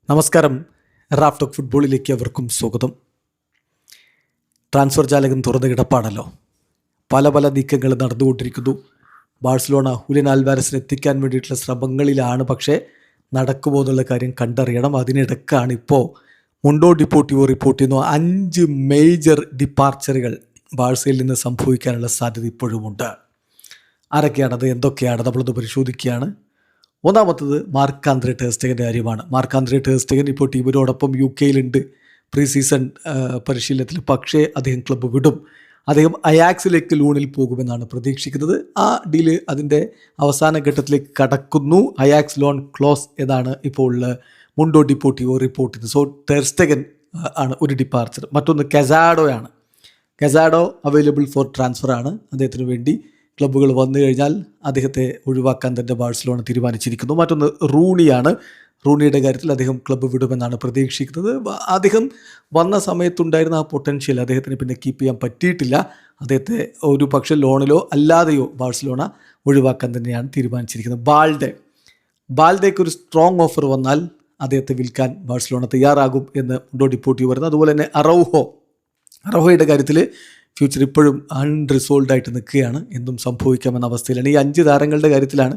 നമസ്കാരം. Raf talk ഫുട്ബോളിലേക്ക് അവർക്കും സ്വാഗതം. ട്രാൻസ്ഫർ ജാലകം തുറന്ന് കിടപ്പാണല്ലോ. പല നീക്കങ്ങൾ നടന്നുകൊണ്ടിരിക്കുന്നു. ബാഴ്സലോണ ഹുലിയൻ ആൽവാരസിനെ എത്തിക്കാൻ വേണ്ടിയിട്ടുള്ള ശ്രമങ്ങളിലാണ്. പക്ഷേ നടക്കുമോ എന്നുള്ള കാര്യം കണ്ടറിയണം. അതിനിടക്കാണ് ഇപ്പോൾ മുണ്ടോ ഡിപ്പോർട്ടിവോ റിപ്പോർട്ട് ചെയ്യുന്നു 5 മേജർ ഡിപ്പാർച്ചറുകൾ ബാഴ്സയിൽ നിന്ന് സംഭവിക്കാനുള്ള സാധ്യത ഇപ്പോഴുമുണ്ട്. ആരൊക്കെയാണത്, എന്തൊക്കെയാണ്, നമ്മളൊന്ന് പരിശോധിക്കുകയാണ്. ഒന്നാമത്തത് മാർക്ക് ആന്ദ്രെ ടെർ സ്റ്റെഗൻ്റെ കാര്യമാണ്. മാർക്ക് ആന്ദ്രെ ടെർ സ്റ്റെഗൻ ഇപ്പോൾ ടീമിനോടൊപ്പം UK പ്രീ സീസൺ പരിശീലനത്തിൽ. പക്ഷേ അദ്ദേഹം ക്ലബ്ബ് വിടും. അദ്ദേഹം അയാക്സിലേക്ക് ലോണിൽ പോകുമെന്നാണ് പ്രതീക്ഷിക്കുന്നത്. ആ ഡീല് അതിൻ്റെ അവസാന ഘട്ടത്തിലേക്ക് കടക്കുന്നു. അയാക്സ് ലോൺ ക്ലോസ് എന്നാണ് ഇപ്പോൾ മുണ്ടോ ഡിപ്പോർട്ടിവോ റിപ്പോർട്ട് ചെയ്തത്. സോ ടെർ സ്റ്റെഗൻ ആണ് ഒരു ഡിപ്പാർച്ചർ. മറ്റൊന്ന് കസാഡോയാണ്. കസാഡോ അവൈലബിൾ ഫോർ ട്രാൻസ്ഫർ ആണ്. അദ്ദേഹത്തിന് വേണ്ടി ക്ലബ്ബുകൾ വന്നു കഴിഞ്ഞാൽ അദ്ദേഹത്തെ ഒഴിവാക്കാൻ തന്നെ ബാഴ്സലോണ തീരുമാനിച്ചിരിക്കുന്നു. മറ്റൊന്ന് റൂണിയാണ്. റൂണിയുടെ കാര്യത്തിൽ അദ്ദേഹം ക്ലബ്ബ് വിടുമെന്നാണ് പ്രതീക്ഷിക്കുന്നത്. അദ്ദേഹം വന്ന സമയത്തുണ്ടായിരുന്ന ആ പൊട്ടൻഷ്യൽ അദ്ദേഹത്തിന് പിന്നെ കീപ്പ് ചെയ്യാൻ പറ്റിയിട്ടില്ല. അദ്ദേഹത്തെ ഒരു പക്ഷേ ലോണിലോ അല്ലാതെയോ ബാഴ്സലോണ ഒഴിവാക്കാൻ തന്നെയാണ് തീരുമാനിച്ചിരിക്കുന്നത്. ബാൽഡേക്ക് ഒരു സ്ട്രോങ് ഓഫർ വന്നാൽ അദ്ദേഹത്തെ വിൽക്കാൻ ബാഴ്സലോണ തയ്യാറാകും എന്ന് മുണ്ടോ ഡിപ്പോർട്ടിവോ പറയുന്നു. അതുപോലെ തന്നെ അറൗഹോയുടെ കാര്യത്തിൽ ഫ്യൂച്ചർ ഇപ്പോഴും അൺറിസോൾവ് ആയിട്ട് നിൽക്കുകയാണ്. എന്തും സംഭവിക്കാമെന്ന അവസ്ഥയിലാണ്. ഈ 5 താരങ്ങളുടെ കാര്യത്തിലാണ്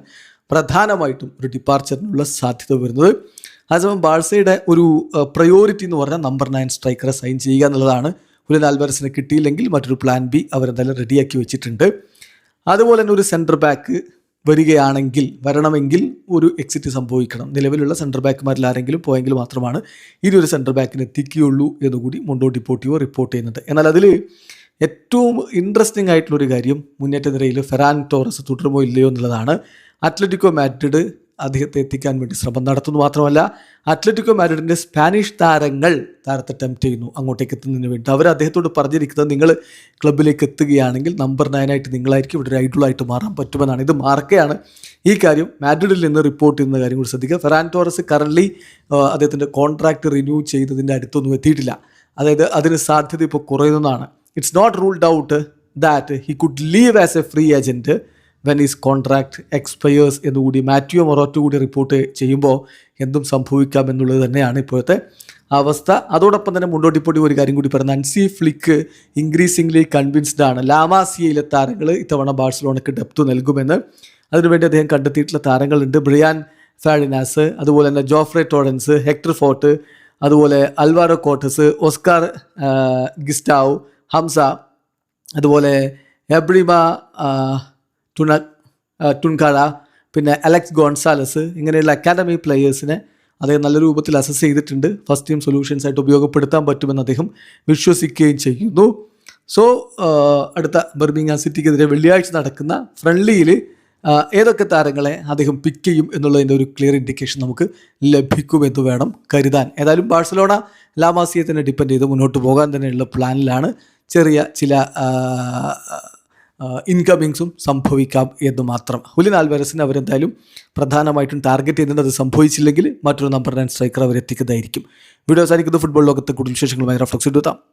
പ്രധാനമായിട്ടും ഒരു ഡിപ്പാർച്ചറിനുള്ള സാധ്യത വരുന്നത്. അതേസമയം ബാഴ്സയുടെ ഒരു പ്രയോറിറ്റി എന്ന് പറഞ്ഞാൽ നമ്പർ 9 സ്ട്രൈക്കറെ സൈൻ ചെയ്യുക എന്നുള്ളതാണ്. ഹുലിയൻ ആൽവാരസിനെ കിട്ടിയില്ലെങ്കിൽ മറ്റൊരു പ്ലാൻ ബി അവരെന്തായാലും റെഡിയാക്കി വെച്ചിട്ടുണ്ട്. അതുപോലെ തന്നെ ഒരു സെൻറ്റർ ബാക്ക് വരണമെങ്കിൽ ഒരു എക്സിറ്റ് സംഭവിക്കണം. നിലവിലുള്ള സെൻറ്റർ ബാക്കുമാരിൽ ആരെങ്കിലും പോയെങ്കിൽ മാത്രമാണ് ഇനി ഒരു സെൻറ്റർ ബാക്കിന് എത്തിക്കുകയുള്ളൂ എന്നുകൂടി മുണ്ടോ ഡിപ്പോർട്ടിവോ റിപ്പോർട്ട് ചെയ്യുന്നുണ്ട്. എന്നാൽ അതിൽ ഏറ്റവും ഇൻട്രസ്റ്റിംഗ് ആയിട്ടുള്ളൊരു കാര്യം മുന്നേറ്റ നിരയിൽ ഫെറാൻ ടോറസ് തുടരുമോ ഇല്ലയോ എന്നുള്ളതാണ്. അത്ലറ്റിക്കോ മാഡ്രിഡ് അദ്ദേഹത്തെ എത്തിക്കാൻ വേണ്ടി ശ്രമം നടത്തുന്നു. മാത്രമല്ല അത്ലറ്റിക്കോ മാഡ്രിഡിൻ്റെ സ്പാനിഷ് താരത്തെ ടെംപ്റ്റ് ചെയ്യുന്നു അങ്ങോട്ടേക്ക് എത്തുന്നതിന് വേണ്ടി. അവർ അദ്ദേഹത്തോട് പറഞ്ഞിരിക്കുന്നത് നിങ്ങൾ ക്ലബിലേക്ക് എത്തുകയാണെങ്കിൽ നമ്പർ 9 ആയിട്ട് നിങ്ങളായിരിക്കും ഇവിടെ ഒരു ഐഡോളായിട്ട് മാറാൻ പറ്റുമെന്നാണ്. ഇത് മാർക്കയാണ് ഈ കാര്യം മാഡ്രിഡിൽ നിന്ന് റിപ്പോർട്ട് ചെയ്യുന്ന കാര്യം കൂടി ശ്രദ്ധിക്കുക. ഫെറാൻ ടോറസ് കറൻലി അദ്ദേഹത്തിൻ്റെ കോൺട്രാക്റ്റ് റിന്യൂ ചെയ്തതിൻ്റെ അടുത്തൊന്നും എത്തിയിട്ടില്ല. അതായത് അതിന് സാധ്യത ഇപ്പോൾ കുറയുന്നതാണ്. It's not ruled out that he could leave as a free agent when his contract expires എന്നുകൂടി മാറ്റിയോ മൊറോറ്റോ കൂടി റിപ്പോർട്ട് ചെയ്യുമ്പോൾ എന്തും സംഭവിക്കാം എന്നുള്ളത് തന്നെയാണ് ഇപ്പോഴത്തെ അവസ്ഥ. അതോടൊപ്പം തന്നെ മുണ്ടോ ഡിപ്പോർട്ടിവോ ഒരു കാര്യം കൂടി പറയുന്നത് ഹൻസി ഫ്ലിക്ക് ഇൻക്രീസിംഗ്ലി കൺവിൻസ്ഡ് ആണ് ലാമാസിയയിലെ താരങ്ങൾ ഇത്തവണ ബാഴ്സലോണയ്ക്ക് ഡെപ്ത് നൽകുമെന്ന്. അതിനുവേണ്ടി അദ്ദേഹം കണ്ടെത്തിയിട്ടുള്ള താരങ്ങളുണ്ട്. ബ്രിയാൻ ഫാഡിനാസ്, അതുപോലെ തന്നെ ജോഫ്രെ ടോറൻസ്, ഹെക്ടർ ഫോർട്ട്, അതുപോലെ അൽവാരോ കോട്ടസ്, ഓസ്കാർ ഗിസ്റ്റാവ്, ഹംസ, അതുപോലെ എബ്രിമ ടുൻകാഴ, പിന്നെ അലക്സ് ഗോൺസാലസ്, ഇങ്ങനെയുള്ള അക്കാഡമി പ്ലെയേഴ്സിനെ അദ്ദേഹം നല്ല രൂപത്തിൽ അസസ് ചെയ്തിട്ടുണ്ട്. ഫസ്റ്റ് ടീം സൊല്യൂഷൻസ് ആയിട്ട് ഉപയോഗപ്പെടുത്താൻ പറ്റുമെന്ന് അദ്ദേഹം വിശ്വസിക്കുകയും ചെയ്യുന്നു. സോ അടുത്ത ബർമിംഗ്ഹാം സിറ്റിക്കെതിരെ വെള്ളിയാഴ്ച നടക്കുന്ന ഫ്രണ്ട്ലിയിൽ ഏതൊക്കെ താരങ്ങളെ അദ്ദേഹം പിക്ക് ചെയ്യും എന്നുള്ളതിൻ്റെ ഒരു ക്ലിയർ ഇൻഡിക്കേഷൻ നമുക്ക് ലഭിക്കുമെന്ന് വേണം കരുതാൻ. ഏതായാലും ബാഴ്സലോണ ലാമാസിയെ തന്നെ ഡിപ്പെൻഡ് ചെയ്ത് മുന്നോട്ട് പോകാൻ തന്നെയുള്ള പ്ലാനിലാണ്. ചെറിയ ചില ഇൻകമിങ്സും സംഭവിക്കാം എന്ന് മാത്രം. ഹുലിയൻ ആൽവാരസിനെ അവരെന്തായാലും പ്രധാനമായിട്ടും ടാർഗറ്റ് ചെയ്യുന്നുണ്ട്. അത് സംഭവിച്ചില്ലെങ്കിൽ മറ്റൊരു നമ്പർ 9 സ്ട്രൈക്കർ അവരെത്തിക്കുന്നതായിരിക്കും. വീഡിയോ അവസാനിക്കുന്നത് ഫുട്ബോൾ ലോകത്തെ കൂടുതൽ വിശേഷങ്ങളുമായി റഫ്ലക്സ് എടുത്താം.